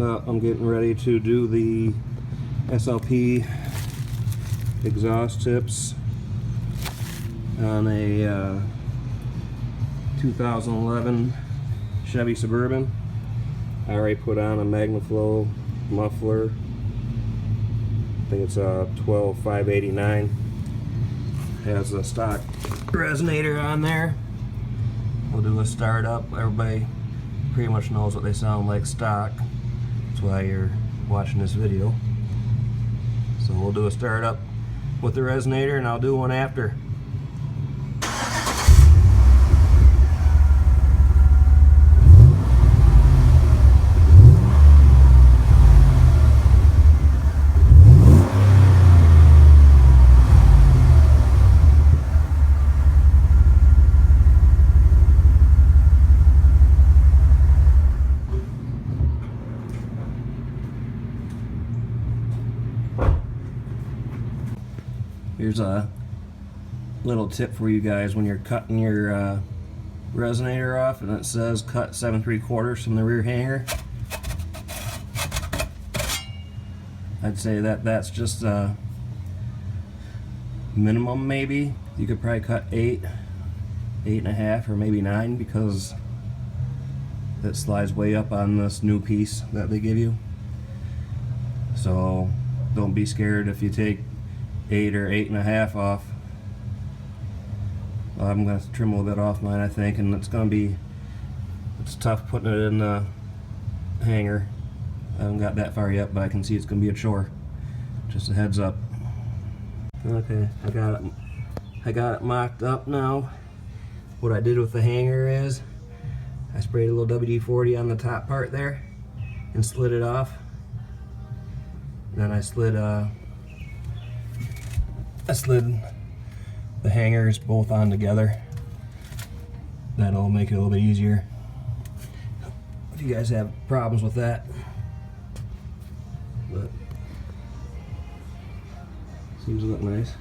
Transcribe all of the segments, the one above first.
Well, I'm getting ready to do the SLP exhaust tips on a 2011 Chevy Suburban. I already put on a Magnaflow muffler. I think it's a 12589. Has a stock resonator on there. We'll do a startup. Everybody pretty much knows what they sound like stock. That's why you're watching this video. So we'll do a startup with the resonator, and I'll do one after. Here's a little tip for you guys when you're cutting your resonator off and it says cut 7 3/4 from the rear hanger. I'd say that's just a minimum. Maybe you could probably cut 8, 8.5, or maybe 9, because it slides way up on this new piece that they give you. So don't be scared if you take 8 or 8.5 off. I'm going to trim a little bit off mine, I think, and it's tough putting it in the hanger. I haven't got that far yet, but I can see it's going to be a chore. Just a heads up. Okay, I got it mocked up now. What I did with the hanger is I sprayed a little WD-40 on the top part there and slid it off. Then I slid the hangers both on together. That'll make it a little bit easier if you guys have problems with that. But seems to look nice.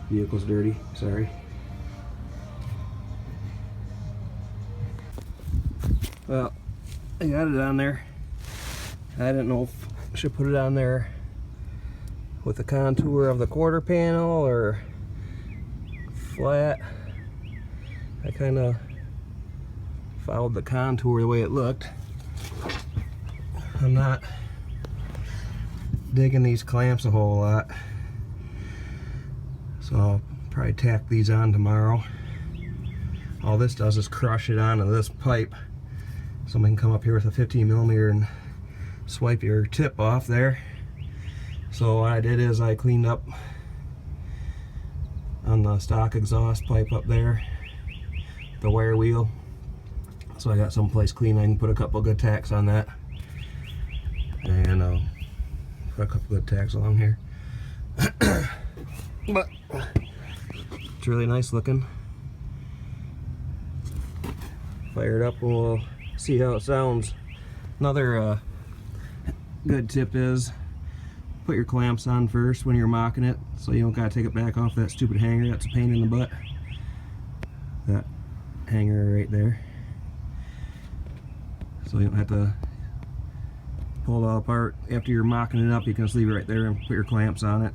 Vehicle's dirty, sorry. Well, I got it on there. I didn't know if I should put it on there with the contour of the quarter panel or flat. I kind of followed the contour the way it looked. I'm not digging these clamps a whole lot, so I'll probably tack these on tomorrow. All this does is crush it onto this pipe. Somebody can come up here with a 15mm and swipe your tip off there. So what I did is I cleaned up on the stock exhaust pipe up there, the wire wheel. So I got someplace clean. I can put a couple good tacks on that, and I'll put a couple good tacks along here. But it's really nice looking. Fire it up and we'll see how it sounds. Another good tip is put your clamps on first when you're mocking it, so you don't gotta take it back off that stupid hanger. That's a pain in the butt. That hanger right there. So you don't have to pull it all apart. After you're mocking it up, you can just leave it right there and put your clamps on it.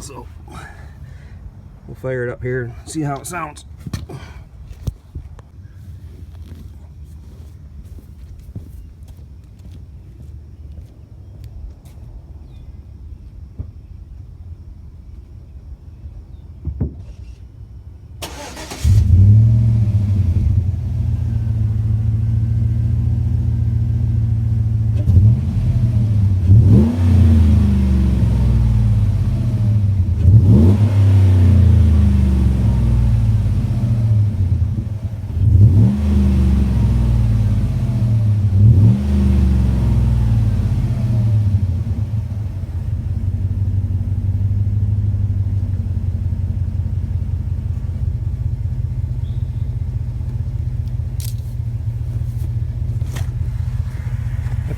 So we'll fire it up here and see how it sounds.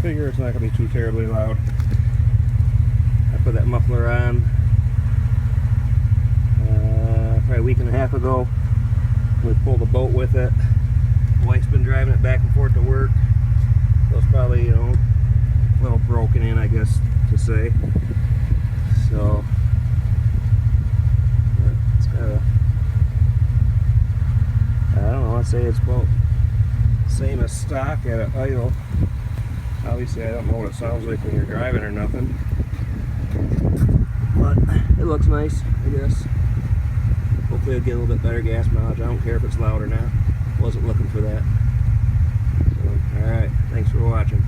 Figure it's not going to be too terribly loud. I put that muffler on probably a week and a half ago. We pulled a boat with it. The wife's been driving it back and forth to work. So it's probably, you know, a little broken in, I guess to say. So it's got a, I don't know, I'd say it's about same as stock at an idle. Obviously I don't know what it sounds like when you're driving or nothing, but it looks nice, I guess. Hopefully it'll get a little bit better gas mileage. I don't care if it's loud or not. Wasn't looking for that. So, alright, thanks for watching.